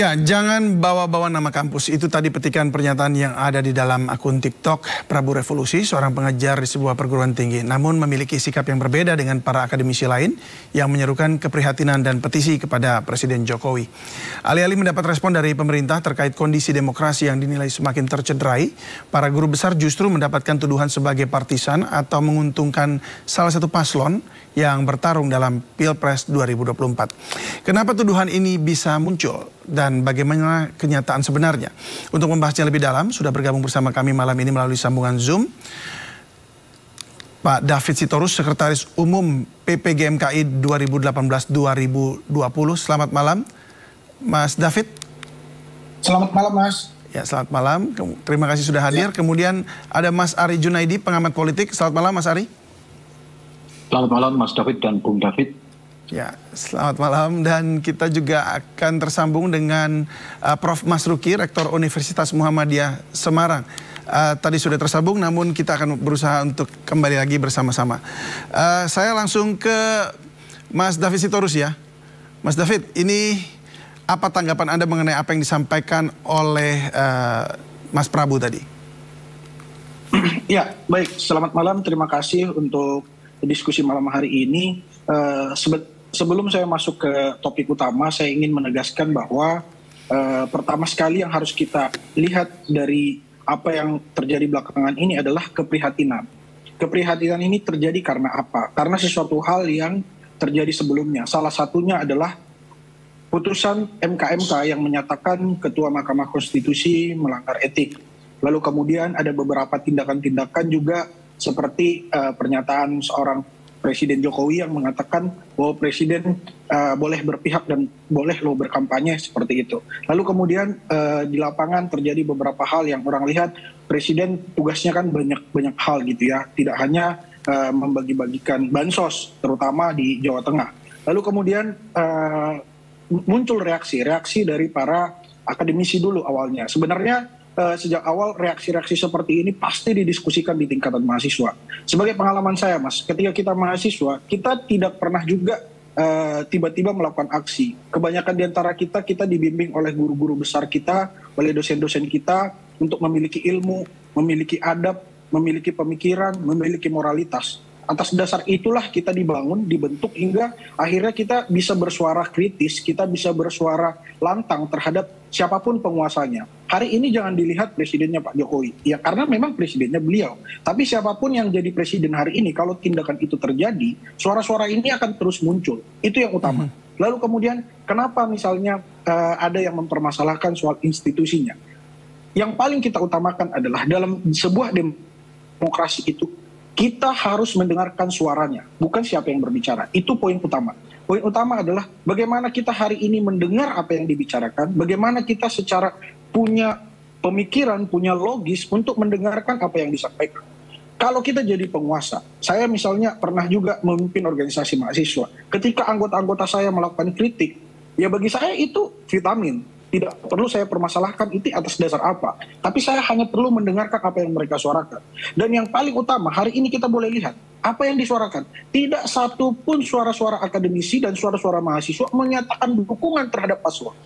Ya, jangan bawa-bawa nama kampus. Itu tadi petikan pernyataan yang ada di dalam akun TikTok Prabu Revolusi, seorang pengajar di sebuah perguruan tinggi. Namun memiliki sikap yang berbeda dengan para akademisi lain yang menyerukan keprihatinan dan petisi kepada Presiden Jokowi. Alih-alih mendapat respon dari pemerintah terkait kondisi demokrasi yang dinilai semakin tercederai, para guru besar justru mendapatkan tuduhan sebagai partisan atau menguntungkan salah satu paslon yang bertarung dalam Pilpres 2024. Kenapa tuduhan ini bisa muncul? Dan bagaimana kenyataan sebenarnya? Untuk membahasnya lebih dalam, sudah bergabung bersama kami malam ini melalui sambungan Zoom Pak David Sitorus, Sekretaris Umum PPGMKI 2018-2020. Selamat malam, Mas David. Selamat malam, Mas. Ya, selamat malam. Terima kasih sudah hadir. Kemudian ada Mas Ari Junaidi, pengamat politik. Selamat malam, Mas Ari. Selamat malam, Mas David dan Bung David. Ya, selamat malam, dan kita juga akan tersambung dengan Prof. Masruki, Rektor Universitas Muhammadiyah Semarang. Tadi sudah tersambung, namun kita akan berusaha untuk kembali lagi bersama-sama. Saya langsung ke Mas David Sitorus ya. Mas David, ini apa tanggapan Anda mengenai apa yang disampaikan oleh Mas Prabu tadi? Ya, baik. Selamat malam. Terima kasih untuk diskusi malam hari ini. Sebelum saya masuk ke topik utama, saya ingin menegaskan bahwa pertama sekali yang harus kita lihat dari apa yang terjadi belakangan ini adalah keprihatinan. Keprihatinan ini terjadi karena apa? Karena sesuatu hal yang terjadi sebelumnya. Salah satunya adalah putusan MK yang menyatakan Ketua Mahkamah Konstitusi melanggar etik. Lalu kemudian ada beberapa tindakan-tindakan juga seperti pernyataan seorang Presiden Jokowi yang mengatakan bahwa Presiden boleh berpihak dan boleh berkampanye seperti itu. Lalu kemudian di lapangan terjadi beberapa hal yang orang lihat Presiden tugasnya kan banyak hal gitu ya. Tidak hanya membagi-bagikan bansos terutama di Jawa Tengah. Lalu kemudian muncul reaksi dari para akademisi dulu awalnya. Sebenarnya sejak awal reaksi-reaksi seperti ini pasti didiskusikan di tingkatan mahasiswa. Sebagai pengalaman saya, Mas, ketika kita mahasiswa, kita tidak pernah juga tiba-tiba melakukan aksi. Kebanyakan di antara kita dibimbing oleh guru-guru besar kita, oleh dosen-dosen kita untuk memiliki ilmu, memiliki adab, memiliki pemikiran, memiliki moralitas. Atas dasar itulah kita dibentuk hingga akhirnya kita bisa bersuara kritis, kita bisa bersuara lantang terhadap siapapun penguasanya. Hari ini jangan dilihat presidennya Pak Jokowi, ya karena memang presidennya beliau. Tapi siapapun yang jadi presiden hari ini, kalau tindakan itu terjadi, suara-suara ini akan terus muncul. Itu yang utama. Lalu kemudian kenapa misalnya ada yang mempermasalahkan soal institusinya? Yang paling kita utamakan adalah dalam sebuah demokrasi itu, kita harus mendengarkan suaranya, bukan siapa yang berbicara. Itu poin utama. Poin utama adalah bagaimana kita hari ini mendengar apa yang dibicarakan, bagaimana kita secara punya pemikiran, punya logis untuk mendengarkan apa yang disampaikan. Kalau kita jadi penguasa, saya misalnya pernah juga memimpin organisasi mahasiswa. Ketika anggota-anggota saya melakukan kritik, ya bagi saya itu vitamin. Tidak perlu saya permasalahkan itu atas dasar apa. Tapi saya hanya perlu mendengarkan apa yang mereka suarakan. Dan yang paling utama, hari ini kita boleh lihat apa yang disuarakan. Tidak satu pun suara-suara akademisi dan suara-suara mahasiswa menyatakan dukungan terhadap paslon.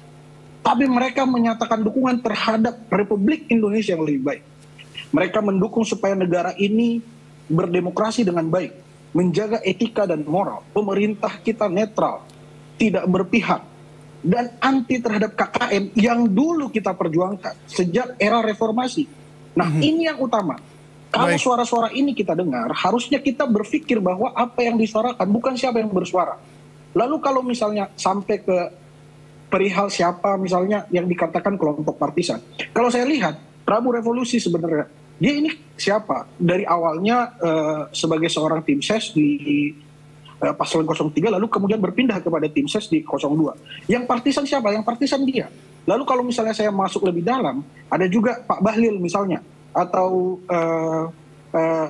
Tapi mereka menyatakan dukungan terhadap Republik Indonesia yang lebih baik. Mereka mendukung supaya negara ini berdemokrasi dengan baik. Menjaga etika dan moral. Pemerintah kita netral. Tidak berpihak. Dan anti terhadap KKN yang dulu kita perjuangkan sejak era reformasi. Nah, ini yang utama. Kalau suara-suara ini kita dengar, harusnya kita berpikir bahwa apa yang disuarakan bukan siapa yang bersuara. Lalu kalau misalnya sampai ke perihal siapa misalnya yang dikatakan kelompok partisan. Kalau saya lihat, Prabu Revolusi sebenarnya, dia ini siapa? Dari awalnya sebagai seorang tim ses di paslon 03, lalu kemudian berpindah kepada tim ses di 02. Yang partisan siapa? Yang partisan dia. Lalu kalau misalnya saya masuk lebih dalam, ada juga Pak Bahlil misalnya, atau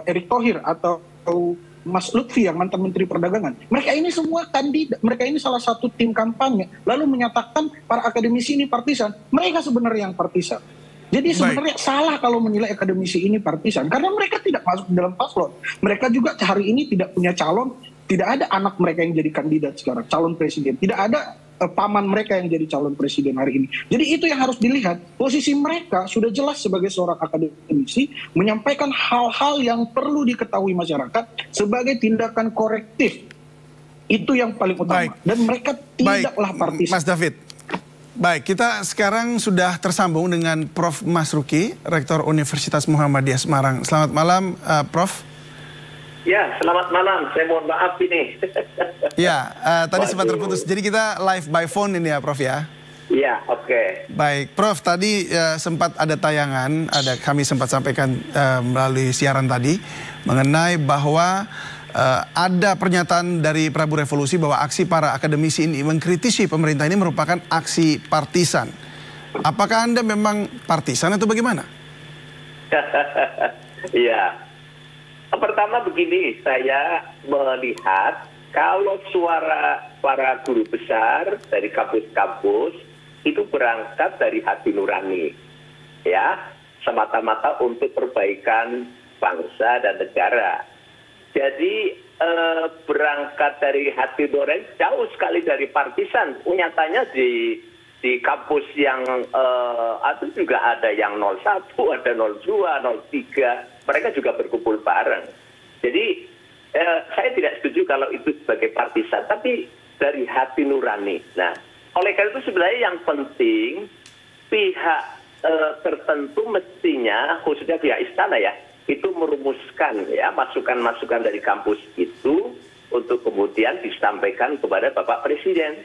Erick Thohir, atau Mas Lutfi yang mantan Menteri Perdagangan. Mereka ini semua kandidat, mereka ini salah satu tim kampanye, lalu menyatakan para akademisi ini partisan. Mereka sebenarnya yang partisan. Jadi sebenarnya salah kalau menilai akademisi ini partisan, karena mereka tidak masuk dalam paslon. Mereka juga hari ini tidak punya calon. Tidak ada anak mereka yang jadi kandidat sekarang, calon presiden. Tidak ada paman mereka yang jadi calon presiden hari ini. Jadi itu yang harus dilihat. Posisi mereka sudah jelas sebagai seorang akademisi menyampaikan hal-hal yang perlu diketahui masyarakat sebagai tindakan korektif. Itu yang paling utama. Baik. Dan mereka tidaklah partisan. Mas David. Baik, kita sekarang sudah tersambung dengan Prof. Masruki, Rektor Universitas Muhammadiyah Semarang. Selamat malam, Prof. Ya, selamat malam. Saya mohon maaf ini. Ya, tadi sempat terputus. Jadi kita live by phone ini ya, Prof ya? Iya, oke. Baik, Prof. Tadi sempat ada tayangan, kami sempat sampaikan melalui siaran tadi mengenai bahwa ada pernyataan dari Prabu Revolusi bahwa aksi para akademisi ini mengkritisi pemerintah ini merupakan aksi partisan. Apakah Anda memang partisan atau bagaimana? Iya. Pertama begini, saya melihat kalau suara para guru besar dari kampus-kampus itu berangkat dari hati nurani, ya, semata-mata untuk perbaikan bangsa dan negara. Jadi berangkat dari hati nurani jauh sekali dari partisan. Nyatanya di kampus yang itu juga ada yang 01, ada 02, 03. Mereka juga berkumpul bareng. Jadi saya tidak setuju kalau itu sebagai partisan, tapi dari hati nurani. Nah, oleh karena itu sebenarnya yang penting pihak tertentu mestinya, khususnya pihak istana ya, itu merumuskan ya masukan-masukan dari kampus itu untuk kemudian disampaikan kepada Bapak Presiden,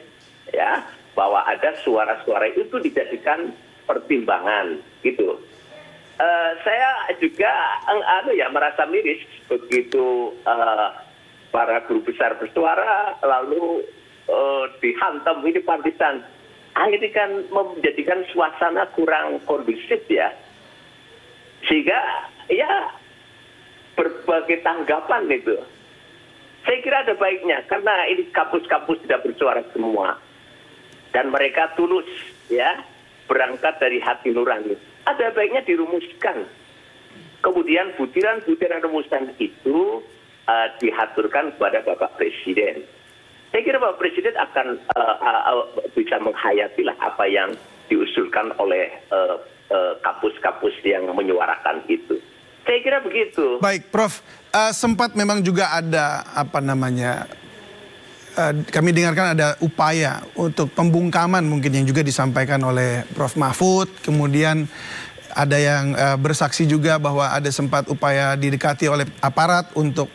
ya, bahwa ada suara-suara itu dijadikan pertimbangan gitu. Saya juga merasa miris begitu para guru besar bersuara lalu dihantam ini partisan. Ini kan menjadikan suasana kurang kondusif ya. Sehingga ya berbagai tanggapan itu. Saya kira ada baiknya karena ini kampus-kampus tidak bersuara semua. Dan mereka tulus ya berangkat dari hati nurani. Ada baiknya dirumuskan. Kemudian butiran-butiran rumusan itu diaturkan kepada Bapak Presiden. Saya kira Bapak Presiden akan bisa menghayatilah apa yang diusulkan oleh kampus-kampus yang menyuarakan itu. Saya kira begitu. Baik, Prof. Sempat memang juga ada kami dengarkan ada upaya untuk pembungkaman mungkin yang juga disampaikan oleh Prof. Mahfud. Kemudian ada yang bersaksi juga bahwa ada sempat upaya didekati oleh aparat untuk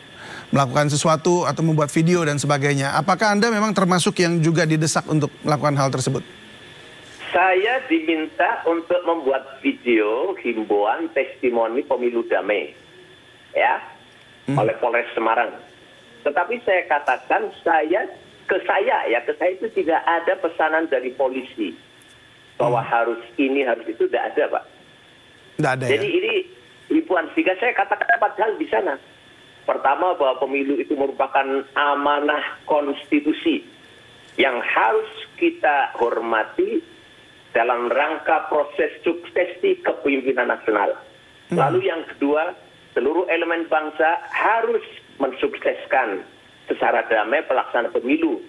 melakukan sesuatu atau membuat video dan sebagainya. Apakah Anda memang termasuk yang juga didesak untuk melakukan hal tersebut? Saya diminta untuk membuat video himbauan testimoni pemilu damai ya oleh Polres Semarang. Tetapi saya katakan ke saya itu tidak ada pesanan dari polisi bahwa harus ini harus itu, tidak ada Pak. Tidak ada. Jadi ini himbauan, sehingga saya katakan 4 hal di sana. Pertama, bahwa pemilu itu merupakan amanah konstitusi yang harus kita hormati dalam rangka proses suksesi kepemimpinan nasional. Lalu yang kedua, seluruh elemen bangsa harus mensukseskan secara damai pelaksanaan pemilu.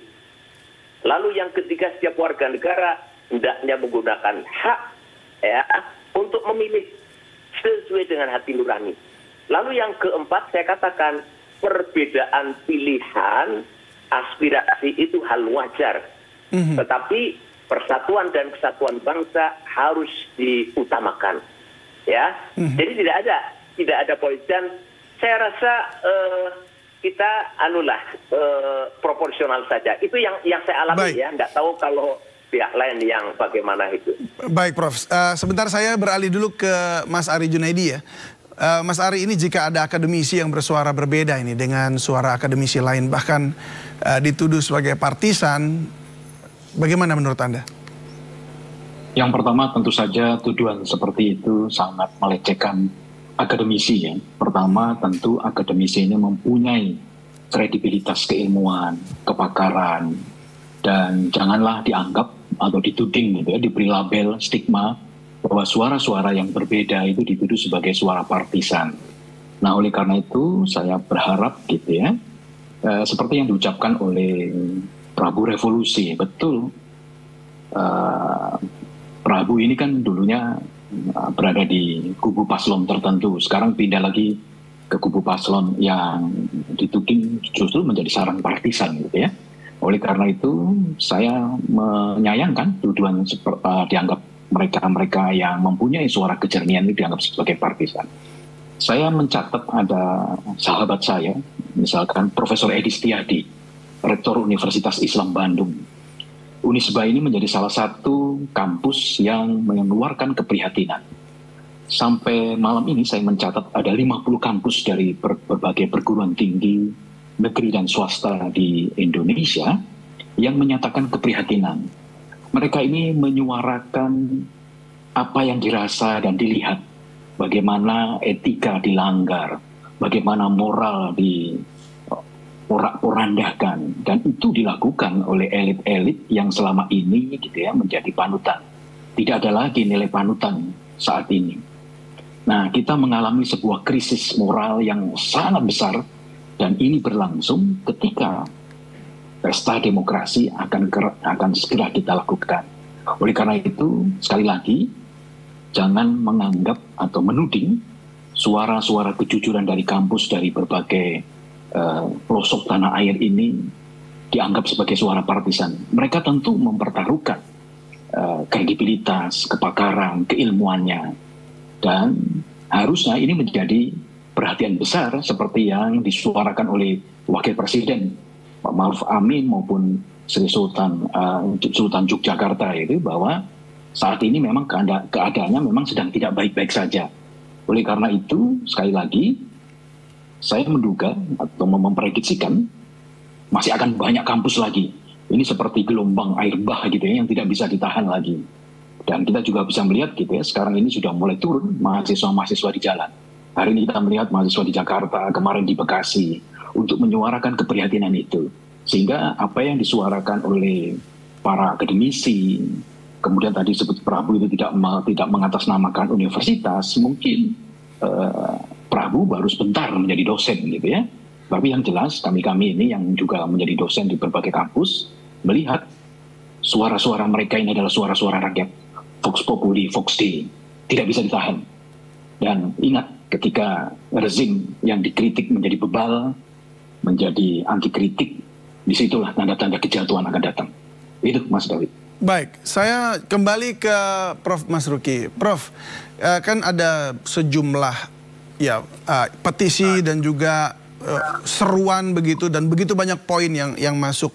Lalu yang ketiga, setiap warga negara hendaknya menggunakan hak ya untuk memilih sesuai dengan hati nurani. Lalu yang keempat, saya katakan perbedaan pilihan aspirasi itu hal wajar. Tetapi persatuan dan kesatuan bangsa harus diutamakan. Ya. Jadi tidak ada polisian. Saya rasa kita proporsional saja. Itu yang saya alami. Baik. Ya. Nggak tahu kalau pihak lain yang bagaimana itu. Baik, Prof. Sebentar saya beralih dulu ke Mas Ari Junaidi ya. Mas Ari, ini jika ada akademisi yang bersuara berbeda ini dengan suara akademisi lain, bahkan dituduh sebagai partisan, bagaimana menurut Anda? Yang pertama tentu saja tuduhan seperti itu sangat melecehkan akademisi ya. Pertama tentu akademisi ini mempunyai kredibilitas keilmuan, kepakaran, dan janganlah dianggap atau dituding gitu ya, diberi label stigma bahwa suara-suara yang berbeda itu dituduh sebagai suara partisan. Nah, oleh karena itu saya berharap gitu ya, seperti yang diucapkan oleh Prabu Revolusi, betul Prabu ini kan dulunya berada di kubu paslon tertentu, sekarang pindah lagi ke kubu paslon yang dituding justru menjadi sarang partisan gitu ya. Oleh karena itu saya menyayangkan tuduhan dianggap mereka yang mempunyai suara kejernihan itu dianggap sebagai partisan. Saya mencatat ada sahabat saya, misalkan Profesor Edi Setiadi, Rektor Universitas Islam Bandung. Unisba ini menjadi salah satu kampus yang mengeluarkan keprihatinan. Sampai malam ini saya mencatat ada 50 kampus dari berbagai perguruan tinggi, negeri dan swasta di Indonesia yang menyatakan keprihatinan. Mereka ini menyuarakan apa yang dirasa dan dilihat, bagaimana etika dilanggar, bagaimana moral porak-porandakan, dan itu dilakukan oleh elit-elit yang selama ini gitu ya menjadi panutan. Tidak ada lagi nilai panutan saat ini. Nah, kita mengalami sebuah krisis moral yang sangat besar, dan ini berlangsung ketika pesta demokrasi akan segera kita lakukan. Oleh karena itu, sekali lagi, jangan menganggap atau menuding suara-suara kejujuran dari kampus dari berbagai pelosok tanah air ini dianggap sebagai suara partisan. Mereka tentu mempertaruhkan kredibilitas, kepakaran, keilmuannya, dan harusnya ini menjadi perhatian besar seperti yang disuarakan oleh Wakil Presiden Pak Ma'ruf Amin maupun Sri Sultan Yogyakarta itu, bahwa saat ini memang keadaannya memang sedang tidak baik-baik saja. Oleh karena itu, sekali lagi, saya menduga atau memprediksikan masih akan banyak kampus lagi. Ini seperti gelombang air bah gitu ya, yang tidak bisa ditahan lagi. Dan kita juga bisa melihat gitu ya, sekarang ini sudah mulai turun mahasiswa-mahasiswa di jalan. Hari ini kita melihat mahasiswa di Jakarta, kemarin di Bekasi, untuk menyuarakan keprihatinan itu. Sehingga apa yang disuarakan oleh para akademisi, kemudian tadi disebut Prabu itu tidak mengatasnamakan universitas, mungkin Prabu baru sebentar menjadi dosen gitu ya. Tapi yang jelas kami ini yang juga menjadi dosen di berbagai kampus melihat suara-suara mereka ini adalah suara-suara rakyat. Vox Populi, Vox Dei, tidak bisa ditahan. Dan ingat, ketika rezim yang dikritik menjadi bebal, menjadi anti kritik, disitulah tanda-tanda kejatuhan akan datang. Itu Mas David. Baik, saya kembali ke Prof. Masruki. Prof, kan ada sejumlah petisi dan juga seruan begitu, dan begitu banyak poin yang masuk.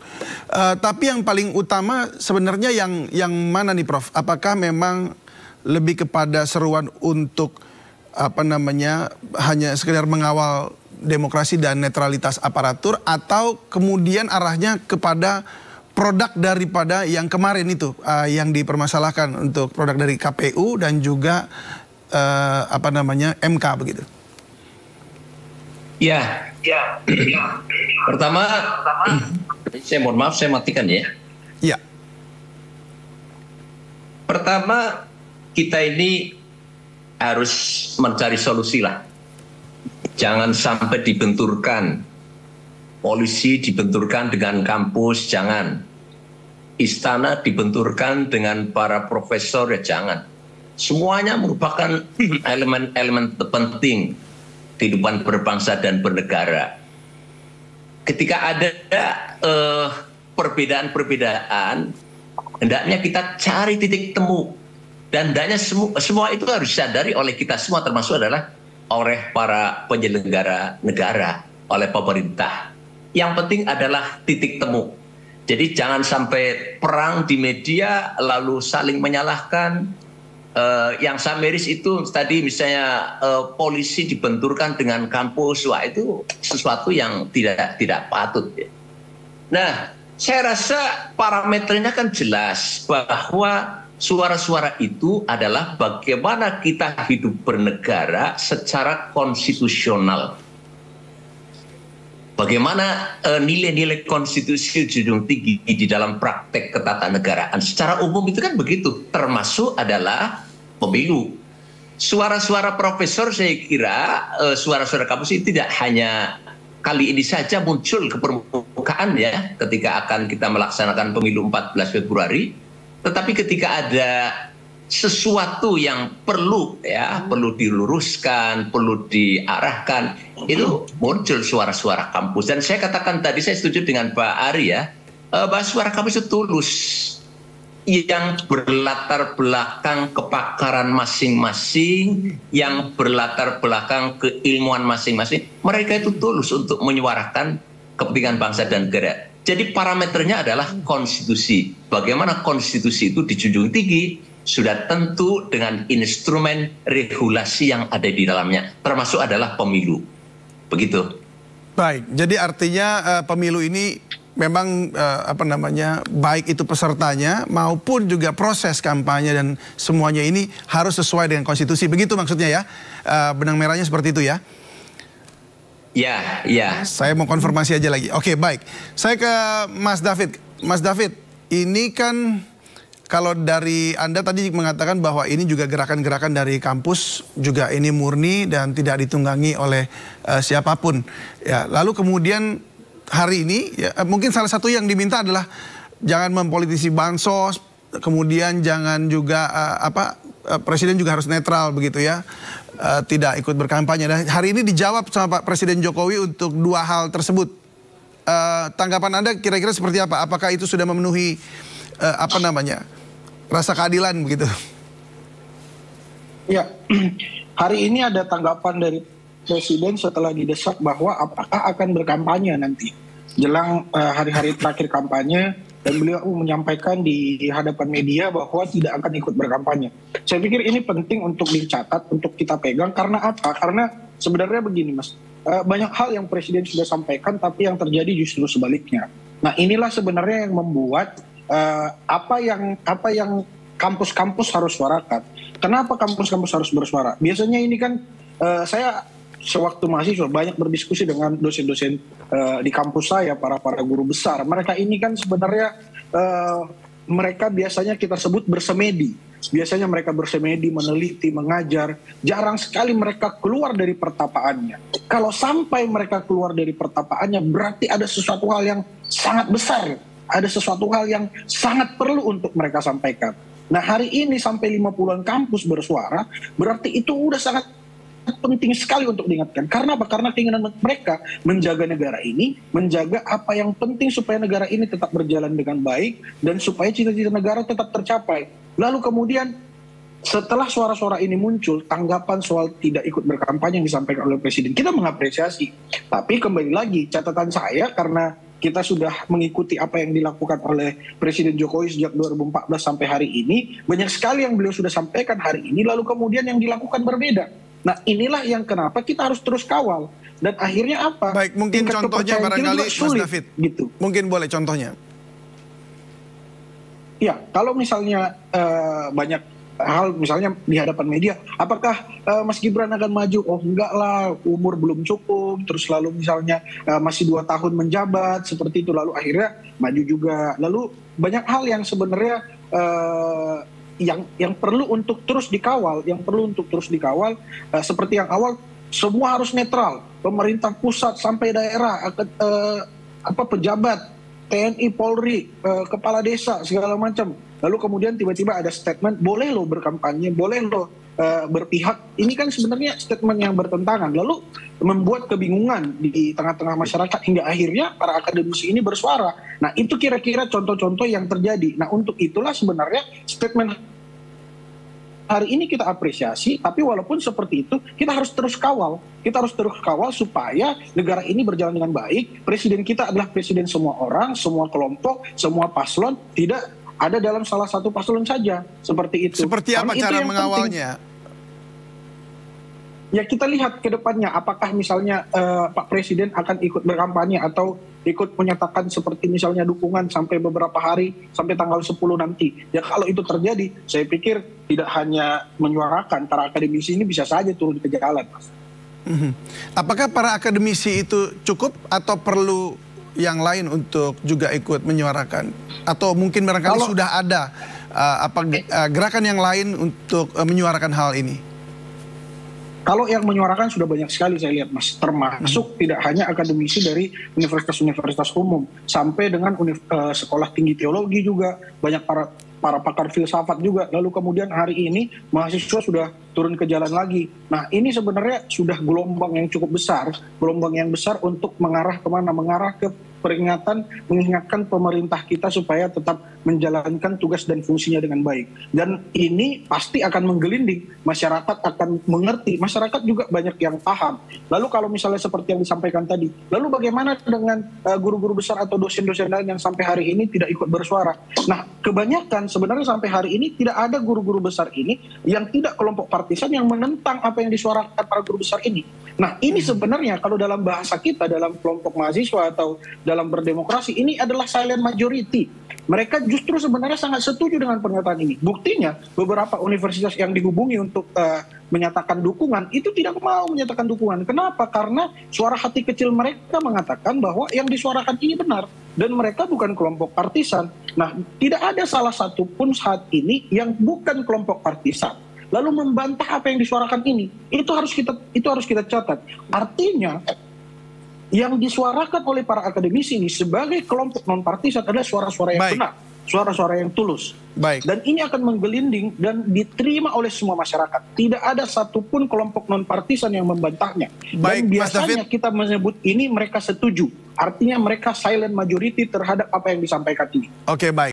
Tapi yang paling utama sebenarnya yang mana nih Prof? Apakah memang lebih kepada seruan untuk hanya sekedar mengawal demokrasi dan netralitas aparatur, atau kemudian arahnya kepada produk daripada yang kemarin itu yang dipermasalahkan untuk produk dari KPU dan juga MK begitu? Ya. Pertama, saya mohon maaf, saya matikan ya. Ya. Pertama, kita ini harus mencari solusi lah. Jangan sampai dibenturkan. Polisi dibenturkan dengan kampus, jangan. Istana dibenturkan dengan para profesor, ya jangan. Semuanya merupakan elemen-elemen penting kehidupan berbangsa dan bernegara. Ketika ada perbedaan-perbedaan, hendaknya kita cari titik temu. Dan hendaknya semua itu harus disadari oleh kita semua, termasuk adalah oleh para penyelenggara negara, oleh pemerintah. Yang penting adalah titik temu. Jadi jangan sampai perang di media lalu saling menyalahkan. Yang saya miris itu tadi misalnya polisi dibenturkan dengan kampus, wah itu sesuatu yang tidak patut. Nah, saya rasa parameternya kan jelas bahwa suara-suara itu adalah bagaimana kita hidup bernegara secara konstitusional. Bagaimana nilai-nilai konstitusi junjung tinggi di dalam praktek ketatanegaraan secara umum itu kan begitu, termasuk adalah pemilu. Suara-suara profesor saya kira, suara-suara kampus ini tidak hanya kali ini saja muncul ke permukaan ya, ketika akan kita melaksanakan pemilu 14 Februari, Tetapi ketika ada sesuatu yang perlu diluruskan, perlu diarahkan, itu muncul suara-suara kampus. Dan saya katakan tadi, saya setuju dengan Pak Ari ya, bahwa suara kampus itu tulus, yang berlatar belakang kepakaran masing-masing, yang berlatar belakang keilmuan masing-masing. Mereka itu tulus untuk menyuarakan kepentingan bangsa dan negara. Jadi parameternya adalah konstitusi. Bagaimana konstitusi itu dijunjung tinggi, sudah tentu dengan instrumen regulasi yang ada di dalamnya, termasuk adalah pemilu. Begitu. Baik, jadi artinya pemilu ini memang baik itu pesertanya maupun juga proses kampanye dan semuanya ini harus sesuai dengan konstitusi. Begitu maksudnya ya, benang merahnya seperti itu ya? Ya. Saya mau konfirmasi aja lagi. Oke, baik. Saya ke Mas David. Mas David, ini kan kalau dari Anda tadi mengatakan bahwa ini juga gerakan-gerakan dari kampus, juga ini murni dan tidak ditunggangi oleh siapapun. Ya, lalu kemudian hari ini ya, mungkin salah satu yang diminta adalah jangan mempolitisi bansos, kemudian jangan juga presiden juga harus netral begitu ya, tidak ikut berkampanye. Dan hari ini dijawab sama Pak Presiden Jokowi untuk dua hal tersebut. Tanggapan Anda kira-kira seperti apa? Apakah itu sudah memenuhi rasa keadilan begitu? Ya, hari ini ada tanggapan dari Presiden setelah didesak bahwa apakah akan berkampanye nanti jelang hari-hari terakhir kampanye, dan beliau menyampaikan di hadapan media bahwa tidak akan ikut berkampanye. Saya pikir ini penting untuk dicatat, untuk kita pegang. Karena apa? Karena sebenarnya begini Mas, banyak hal yang Presiden sudah sampaikan tapi yang terjadi justru sebaliknya. Nah inilah sebenarnya yang membuat apa yang kampus-kampus harus suarakan. Kenapa kampus-kampus harus bersuara? Biasanya ini kan saya sewaktu mahasiswa banyak berdiskusi dengan dosen-dosen di kampus saya, para guru besar. Mereka ini kan sebenarnya mereka biasanya kita sebut bersemedi. Biasanya mereka bersemedi, meneliti, mengajar. Jarang sekali mereka keluar dari pertapaannya. Kalau sampai mereka keluar dari pertapaannya, berarti ada sesuatu hal yang sangat besar. Ada sesuatu hal yang sangat perlu untuk mereka sampaikan. Nah hari ini sampai 50-an kampus bersuara, berarti itu udah sangat penting sekali untuk diingatkan. Karena apa? Karena keinginan mereka menjaga negara ini, menjaga apa yang penting supaya negara ini tetap berjalan dengan baik, dan supaya cita-cita negara tetap tercapai. Lalu kemudian setelah suara-suara ini muncul, tanggapan soal tidak ikut berkampanye yang disampaikan oleh Presiden, kita mengapresiasi. Tapi kembali lagi, catatan saya karena kita sudah mengikuti apa yang dilakukan oleh Presiden Jokowi sejak 2014 sampai hari ini, banyak sekali yang beliau sudah sampaikan hari ini, lalu kemudian yang dilakukan berbeda. Nah inilah yang kenapa kita harus terus kawal. Dan akhirnya apa? Baik, mungkin contohnya barangkali Mas David. Gitu. Mungkin boleh contohnya. Ya, kalau misalnya banyak hal misalnya di hadapan media, apakah Mas Gibran akan maju? Oh enggak lah, umur belum cukup, terus lalu misalnya masih 2 tahun menjabat, seperti itu, lalu akhirnya maju juga. Lalu banyak hal yang sebenarnya yang perlu untuk terus dikawal, seperti yang awal, semua harus netral, pemerintah pusat sampai daerah, pejabat, TNI, Polri, kepala desa, segala macam. Lalu kemudian tiba-tiba ada statement, boleh lo berkampanye, boleh lo berpihak. Ini kan sebenarnya statement yang bertentangan. Lalu membuat kebingungan di tengah-tengah masyarakat hingga akhirnya para akademisi ini bersuara. Nah itu kira-kira contoh-contoh yang terjadi. Nah untuk itulah sebenarnya statement hari ini kita apresiasi, tapi walaupun seperti itu kita harus terus kawal. Kita harus terus kawal supaya negara ini berjalan dengan baik. Presiden kita adalah presiden semua orang, semua kelompok, semua paslon, tidak ada dalam salah satu paslon saja, seperti itu. Seperti apa cara mengawalnya? Ya kita lihat ke depannya, apakah misalnya Pak Presiden akan ikut berkampanye atau ikut menyatakan seperti misalnya dukungan sampai beberapa hari, sampai tanggal 10 nanti. Ya kalau itu terjadi, saya pikir tidak hanya menyuarakan, para akademisi ini bisa saja turun ke jalan, Mas. Apakah para akademisi itu cukup atau perlu yang lain untuk juga ikut menyuarakan? Atau mungkin barangkali sudah ada gerakan yang lain untuk menyuarakan hal ini? Kalau yang menyuarakan sudah banyak sekali saya lihat, Mas. Termasuk tidak hanya akademisi dari universitas-universitas umum, sampai dengan sekolah tinggi teologi juga banyak para para pakar filsafat juga. Lalu kemudian hari ini mahasiswa sudah turun ke jalan lagi. Nah, ini sebenarnya sudah gelombang yang cukup besar, gelombang yang besar untuk mengarah kemana? Mengarah ke peringatan, mengingatkan pemerintah kita supaya tetap menjalankan tugas dan fungsinya dengan baik. Dan ini pasti akan menggelinding, masyarakat akan mengerti, masyarakat juga banyak yang paham. Lalu kalau misalnya seperti yang disampaikan tadi, lalu bagaimana dengan guru-guru besar atau dosen-dosen lain yang sampai hari ini tidak ikut bersuara? Nah, kebanyakan sebenarnya sampai hari ini tidak ada guru-guru besar ini yang tidak kelompok partisan yang menentang apa yang disuarakan para guru besar ini. Nah, ini sebenarnya kalau dalam bahasa kita, dalam kelompok mahasiswa atau dalam berdemokrasi, ini adalah silent majority. Mereka justru sebenarnya sangat setuju dengan pernyataan ini. Buktinya, beberapa universitas yang dihubungi untuk menyatakan dukungan, itu tidak mau menyatakan dukungan. Kenapa? Karena suara hati kecil mereka mengatakan bahwa yang disuarakan ini benar. Dan mereka bukan kelompok partisan. Nah, tidak ada salah satu pun saat ini yang bukan kelompok partisan lalu membantah apa yang disuarakan ini. Itu harus kita catat. Artinya yang disuarakan oleh para akademisi ini sebagai kelompok non partisan adalah suara-suara yang benar, suara-suara yang tulus. Baik. Dan ini akan menggelinding dan diterima oleh semua masyarakat. Tidak ada satupun kelompok non partisan yang membantahnya. Baik, dan biasanya kita menyebut ini mereka setuju. Artinya mereka silent majority terhadap apa yang disampaikan ini. Oke, baik.